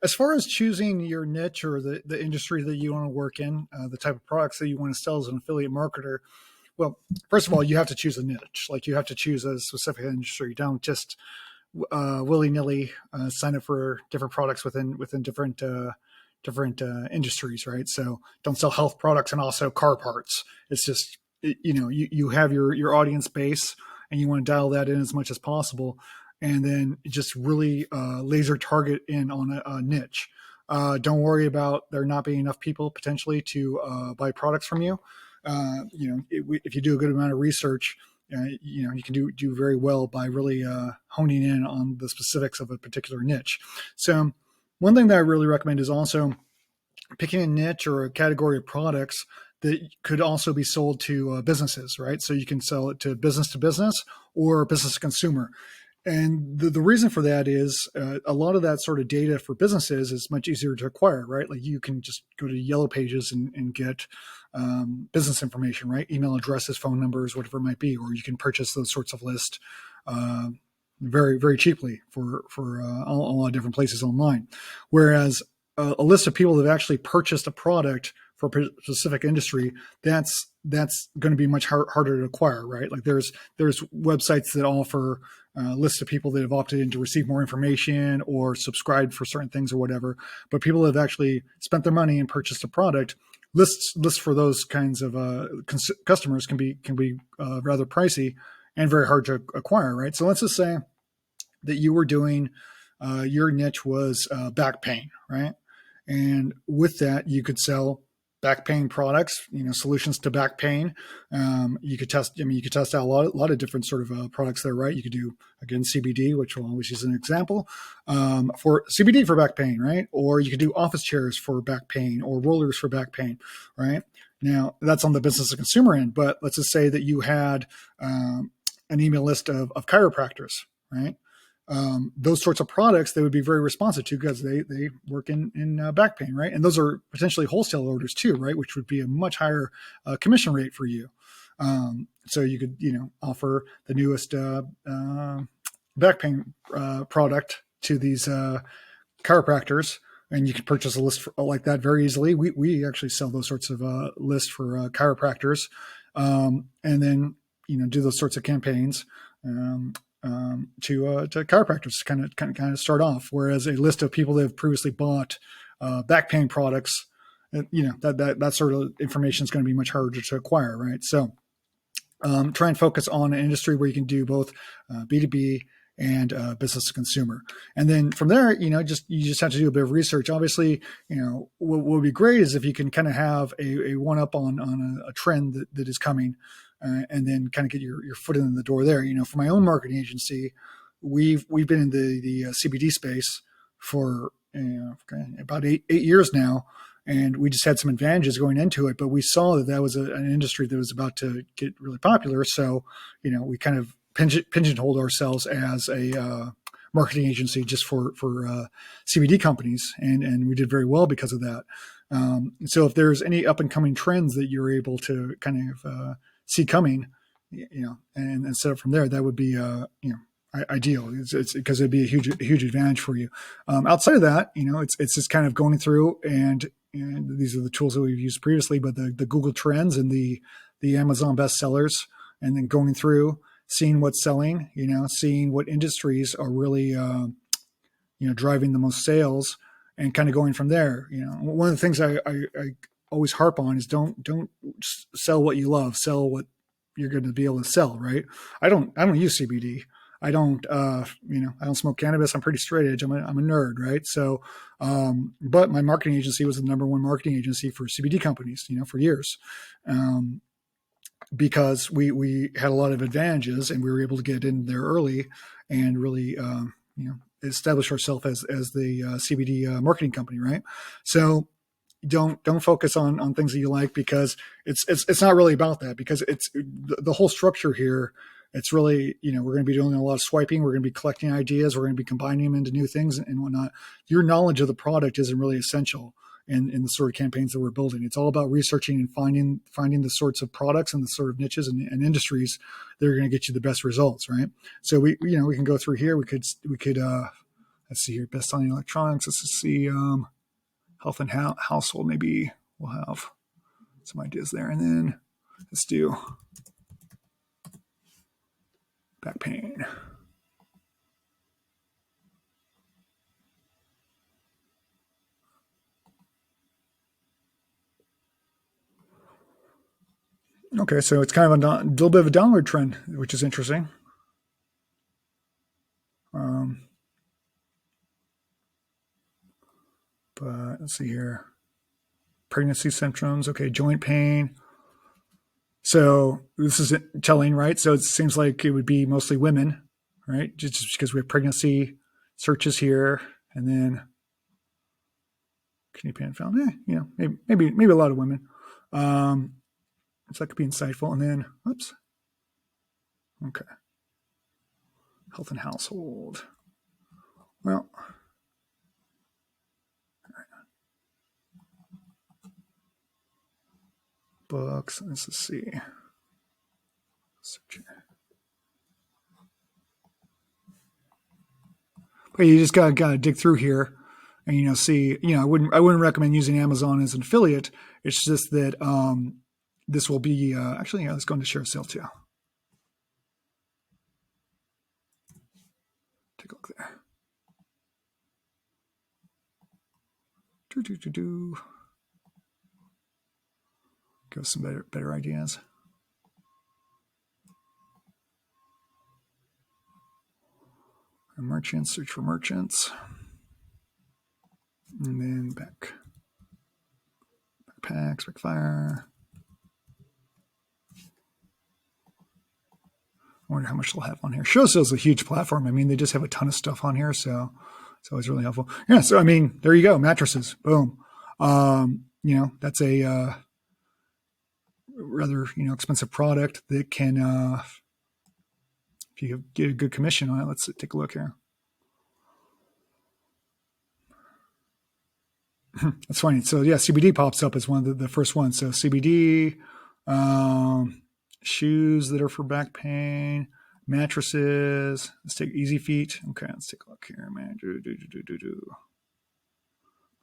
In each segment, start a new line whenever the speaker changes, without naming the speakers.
As far as choosing your niche or the industry that you want to work in, the type of products that you want to sell as an affiliate marketer, well, first of all, you have to choose a niche. Like you have to choose a specific industry. You don't just willy nilly sign up for different products within different industries, right? So don't sell health products and also car parts. It's just you have your audience base and you want to dial that in as much as possible, and then just really laser target in on a niche. Don't worry about there not being enough people potentially to buy products from you. If you do a good amount of research, you can do very well by really honing in on the specifics of a particular niche. So one thing that I really recommend is also picking a niche or a category of products that could also be sold to businesses, right? So you can sell it to business or business to consumer. And the reason for that is a lot of that sort of data for businesses is much easier to acquire, right? Like you can just go to Yellow Pages and get business information, right? Email addresses, phone numbers, whatever it might be, or you can purchase those sorts of lists uh, very, very cheaply for a lot of different places online. Whereas a list of people that have actually purchased a product for a specific industry, that's going to be much harder to acquire, right? Like there's websites that offer lists of people that have opted in to receive more information or subscribed for certain things or whatever. But people that have actually spent their money and purchased a product, lists for those kinds of customers can be rather pricey and very hard to acquire, right? So let's just say that you were doing your niche was back pain, right? And with that, you could sell back pain products, solutions to back pain. You could test. I mean, you could test out a lot of different sort of products there, right? You could do again CBD, which we'll always use as an example for CBD for back pain, right? Or you could do office chairs for back pain or rollers for back pain, right? Now that's on the business to consumer end, but let's just say that you had an email list of chiropractors, right? Those sorts of products they would be very responsive to because they work in back pain, right? And those are potentially wholesale orders too, right? Which would be a much higher commission rate for you. So you could offer the newest back pain product to these chiropractors, and you can purchase a list like that very easily. We actually sell those sorts of lists for chiropractors, and then do those sorts of campaigns. To chiropractors kind of start off. Whereas a list of people that have previously bought back pain products, that sort of information is going to be much harder to acquire, right? So try and focus on an industry where you can do both B2B and business to consumer. And then from there, you just have to do a bit of research. Obviously, what would be great is if you can kind of have a one up on a trend that is coming. And then kind of get your foot in the door there. For my own marketing agency, we've been in the CBD space for about eight years now, and we just had some advantages going into it. But we saw that was an industry that was about to get really popular, so we kind of pigeonholed ourselves as a marketing agency just for CBD companies, and we did very well because of that. So if there's any up and coming trends that you're able to kind of see coming, and set up from there, that would be, ideal. It's because it'd be a huge advantage for you. Outside of that, it's just kind of going through and these are the tools that we've used previously, but the Google Trends and the Amazon bestsellers, and then going through, seeing what's selling, seeing what industries are really, driving the most sales, and kind of going from there. One of the things I always harp on is don't sell what you love, sell what you're going to be able to sell, right? I don't use CBD. I don't smoke cannabis. I'm pretty straight edge. I'm a nerd, right? So, but my marketing agency was the number one marketing agency for CBD companies, for years. Because we had a lot of advantages and we were able to get in there early and really, establish ourselves as the CBD marketing company, right? So, don't focus on things that you like, because it's not really about that, because it's the whole structure here. It's really, we're going to be doing a lot of swiping. We're going to be collecting ideas. We're going to be combining them into new things and whatnot. Your knowledge of the product isn't really essential in the sort of campaigns that we're building. It's all about researching and finding the sorts of products and the sort of niches and industries that are going to get you the best results. Right. So we can go through here. We could let's see here, best-selling electronics. Let's see, health and household. Maybe we'll have some ideas there. And then let's do back pain. Okay, so it's kind of a little bit of a downward trend, which is interesting. But let's see here. Pregnancy symptoms. Okay, joint pain. So this is telling, right? So it seems like it would be mostly women, right? Just because we have pregnancy searches here, and then kidney pain found. Maybe a lot of women. So that could be insightful. And then, oops. Okay. Health and household. Well, books. Let's see. Search here. But you just gotta dig through here, and see. I wouldn't recommend using Amazon as an affiliate. It's just that this will be actually. Let's go into share sale too. Take a look there. Give us some better ideas. Merchants, search for merchants. And then backpacks, backfire. I wonder how much they'll have on here. ShowSale is a huge platform. I mean, they just have a ton of stuff on here, so it's always really helpful. Yeah, so I mean, there you go, mattresses. Boom. That's a rather expensive product that can if you get a good commission on it. Let's take a look here. That's funny. So yeah, CBD pops up as one of the first ones. So CBD, shoes that are for back pain, mattresses. Let's take Easy Feet. Okay, let's take a look here, man.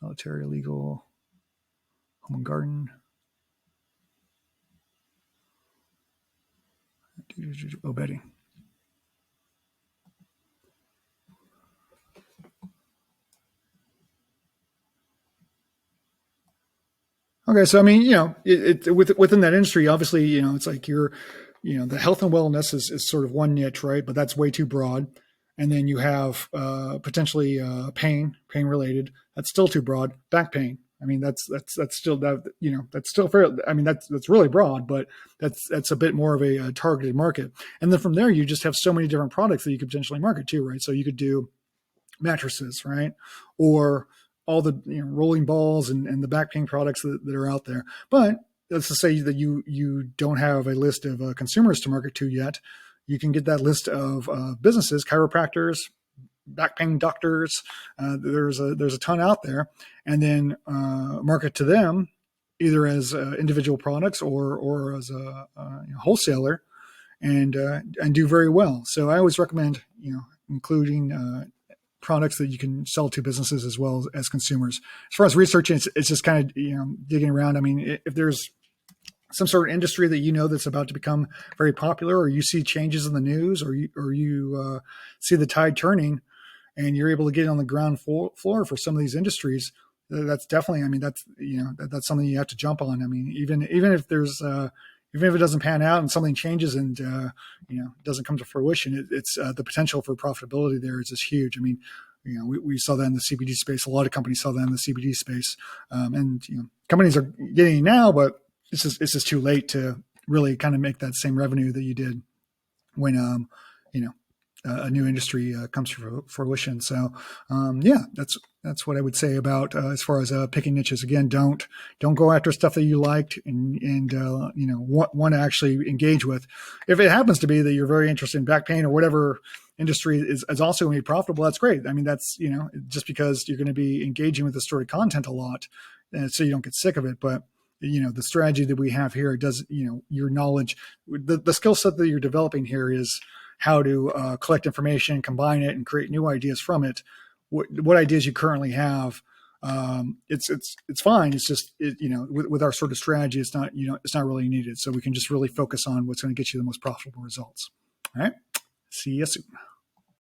Military, legal, home and garden. Oh, bedding. Okay, so I mean, within that industry, obviously, it's like the health and wellness is sort of one niche, right? But that's way too broad. And then you have potentially pain related. That's still too broad. Back pain. I mean, that's still that's still fair. I mean, that's really broad, but that's a bit more of a targeted market. And then from there, you just have so many different products that you could potentially market to, right? So you could do mattresses, right? Or all the rolling balls and the back pain products that are out there. But let's just say that you don't have a list of consumers to market to yet. You can get that list of businesses, chiropractors, back pain doctors. There's a ton out there, and then market to them either as individual products or as a wholesaler, and do very well. So I always recommend including products that you can sell to businesses as well as consumers. As far as researching, it's just kind of digging around. I mean, if there's some sort of industry that that's about to become very popular, or you see changes in the news, or you see the tide turning, and you're able to get on the ground floor for some of these industries, that's definitely. I mean, that's something you have to jump on. I mean, even if there's even if it doesn't pan out and something changes and doesn't come to fruition, it's the potential for profitability there is just huge. I mean, we saw that in the CBD space. A lot of companies saw that in the CBD space, and companies are getting it now, but it's just too late to really kind of make that same revenue that you did when a new industry comes to fruition. So that's what I would say about as far as picking niches. Again, don't go after stuff that you liked and want to actually engage with. If it happens to be that you're very interested in back pain or whatever industry is also going to be profitable, that's great. I mean, that's just because you're going to be engaging with the story content a lot, so you don't get sick of it. But the strategy that we have here does your knowledge, the skill set that you're developing here is how to collect information, combine it, and create new ideas from it, what ideas you currently have, it's fine. It's just with our sort of strategy, it's not it's not really needed. So we can just really focus on what's going to get you the most profitable results. All right. See you soon.